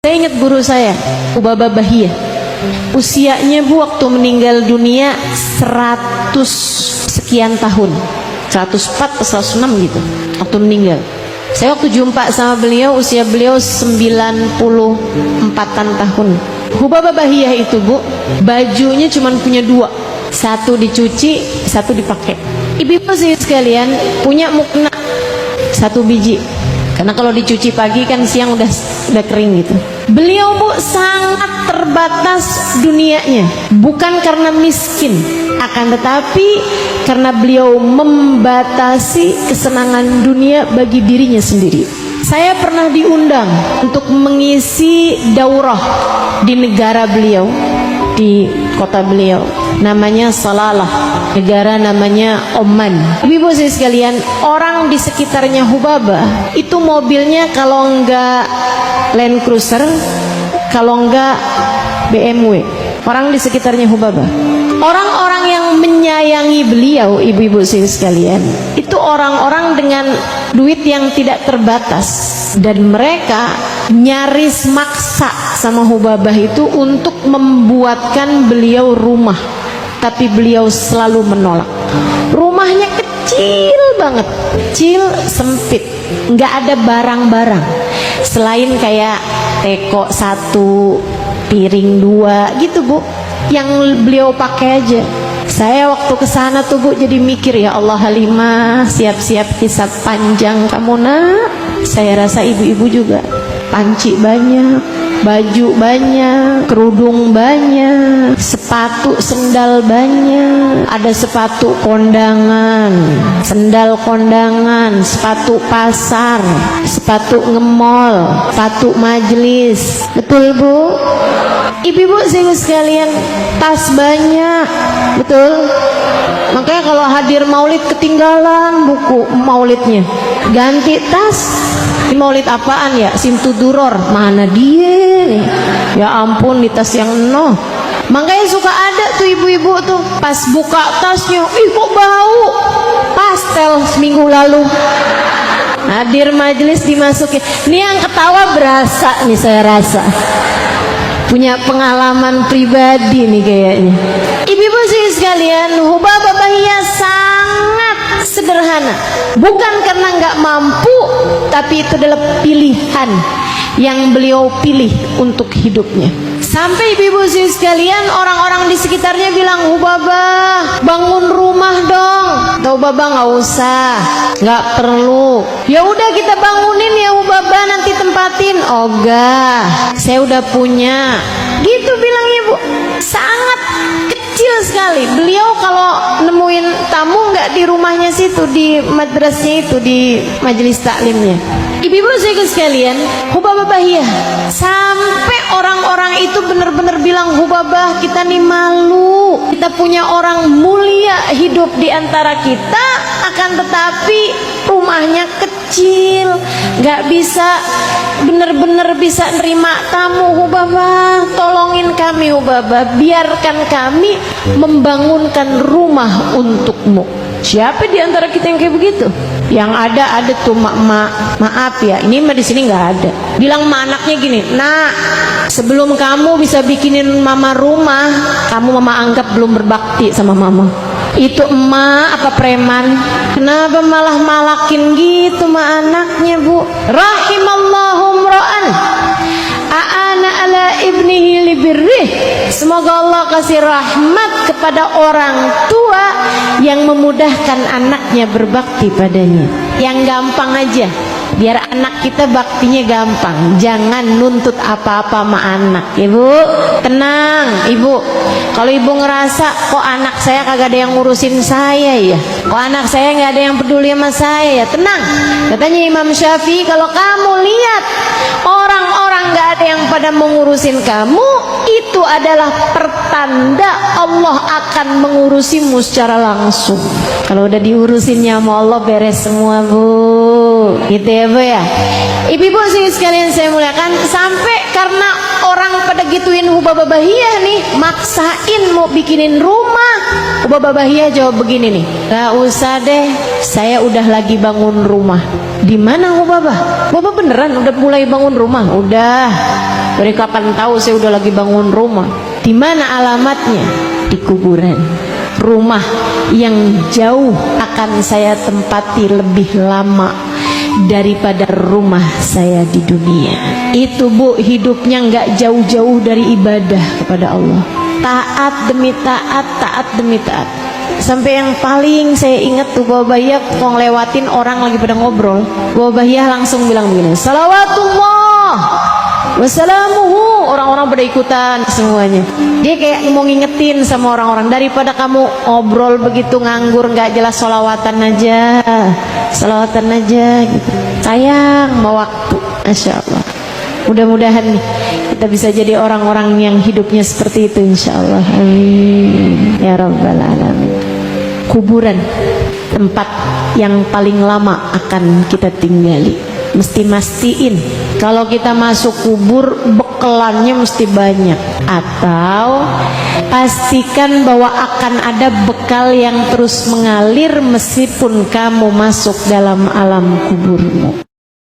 Saya ingat guru saya, Ubaba Bahiyah. Usianya Bu waktu meninggal dunia 100 sekian tahun, 104 atau 106 gitu waktu meninggal. Saya waktu jumpa sama beliau, usia beliau 94-an tahun. Ubaba Bahiyah itu Bu, bajunya cuma punya dua, satu dicuci, satu dipakai. Ibu-ibu sekalian, punya mukna satu biji, karena kalau dicuci pagi kan siang udah kering gitu. Beliau Bu sangat terbatas dunianya, bukan karena miskin, akan tetapi karena beliau membatasi kesenangan dunia bagi dirinya sendiri. Saya pernah diundang untuk mengisi daurah di negara beliau, di kota beliau, namanya Salalah, negara namanya Oman. Ibu-ibu sekalian, orang di sekitarnya Hubaba itu mobilnya kalau enggak Land Cruiser, kalau enggak BMW. Orang di sekitarnya Hubaba, orang-orang yang menyayangi beliau, ibu-ibu sekalian, itu orang-orang dengan duit yang tidak terbatas, dan mereka nyaris maksa sama Hubabah itu untuk membuatkan beliau rumah, tapi beliau selalu menolak. Rumahnya kecil banget, kecil, sempit, nggak ada barang-barang selain kayak teko satu, piring dua gitu Bu, yang beliau pakai aja. Saya waktu kesana tuh Bu jadi mikir, ya Allah Halimah, siap-siap kisah panjang kamu nak. Saya rasa ibu-ibu juga, panci banyak, baju banyak, kerudung banyak, sepatu sendal banyak, ada sepatu kondangan, sendal kondangan, sepatu pasar, sepatu ngemol, sepatu majelis. Betul Bu? Ibu-ibu sekalian, tas banyak, betul? Makanya kalau hadir maulid ketinggalan buku maulidnya, ganti tas. Ini maulid apaan ya? Simtuduror, mana dia nih? Ya ampun, di tas yang noh. Makanya suka ada tuh ibu-ibu tuh pas buka tasnya, ih kok bau pastel seminggu lalu. Hadir majelis dimasukin. Ini yang ketawa berasa nih, saya rasa punya pengalaman pribadi nih kayaknya. Ibu-ibu sekalian, Hubaba Bahiyah sangat sederhana, bukan karena nggak mampu, tapi itu adalah pilihan yang beliau pilih untuk hidupnya. Sampai ibu-ibu sekalian, orang-orang di sekitarnya bilang, Hubabah bangun rumah dong. Hubabah nggak usah, nggak perlu. Ya udah kita bangunin ya Hubabah, nanti tempatin. Ogah, saya udah punya. Gitu bilangnya Bu, sangat kecil sekali. Beliau kalau nemuin tamu nggak di rumahnya situ, di madrasnya itu, di majelis taklimnya. Ibu-ibu sekalian, Hubaba Bahiyah sampai orang-orang itu benar-benar bilang, Hubabah kita nih malu, kita punya orang mulia hidup di antara kita, akan tetapi rumahnya kecil, nggak bisa benar-benar bisa nerima tamu. Hubabah, tolongin kami Hubabah, biarkan kami membangunkan rumah untukmu. Siapa di antara kita yang kayak begitu? Yang ada tuh maaf ya, ini mah di sini nggak ada. Bilang sama anaknya gini, nak, sebelum kamu bisa bikinin mama rumah, kamu mama anggap belum berbakti sama mama. Itu emak apa preman? Kenapa malah malakin gitu sama anaknya Bu? Rahimallahu mra'an a'ana ala ibnihi libirrih. Semoga Allah kasih rahmat kepada orang tua yang memudahkan anaknya berbakti padanya. Yang gampang aja, biar anak kita baktinya gampang. Jangan nuntut apa-apa sama anak. Ibu tenang Ibu, kalau Ibu ngerasa kok anak saya kagak ada yang ngurusin saya ya, kok anak saya nggak ada yang peduli sama saya ya, tenang. Katanya Imam Syafi'i, kalau kamu lihat orang-orang nggak ada yang pada mengurusin kamu, itu adalah pertanda Allah akan mengurusimu secara langsung. Kalau udah diurusinnya sama Allah, beres semua Bu. Gitu ya Bu ya. Ibu-ibu sekalian saya muliakan, sampai karena orang pada gituin Hubaba Bahiyah nih, maksain mau bikinin rumah. Hubaba Bahiyah jawab begini nih, gak usah deh, saya udah lagi bangun rumah. Di mana Hubaba? Hubaba beneran udah mulai bangun rumah? Udah. Dari kapan tahu saya udah lagi bangun rumah? Di mana alamatnya? Di kuburan. Rumah yang jauh akan saya tempati lebih lama daripada rumah saya di dunia. Itu Bu, hidupnya nggak jauh-jauh dari ibadah kepada Allah. Taat demi taat, taat demi taat. Sampai yang paling saya ingat tuh, Bapak Bahiyah mau ngelewatin orang lagi pada ngobrol, Bapak Bahiyah langsung bilang begini, salawatullah wassalamuhu. Orang-orang pada ikutan semuanya. Dia kayak mau ngingetin sama orang-orang, daripada kamu ngobrol begitu nganggur nggak jelas, salawatan aja gitu. Sayang mau waktu. Masya Allah. Mudah-mudahan nih kita bisa jadi orang-orang yang hidupnya seperti itu, insya Allah. Amin ya rabbal alamin. Kuburan, tempat yang paling lama akan kita tinggali. Mesti mastiin kalau kita masuk kubur bekelannya mesti banyak, atau pastikan bahwa akan ada bekal yang terus mengalir meskipun kamu masuk dalam alam kuburmu.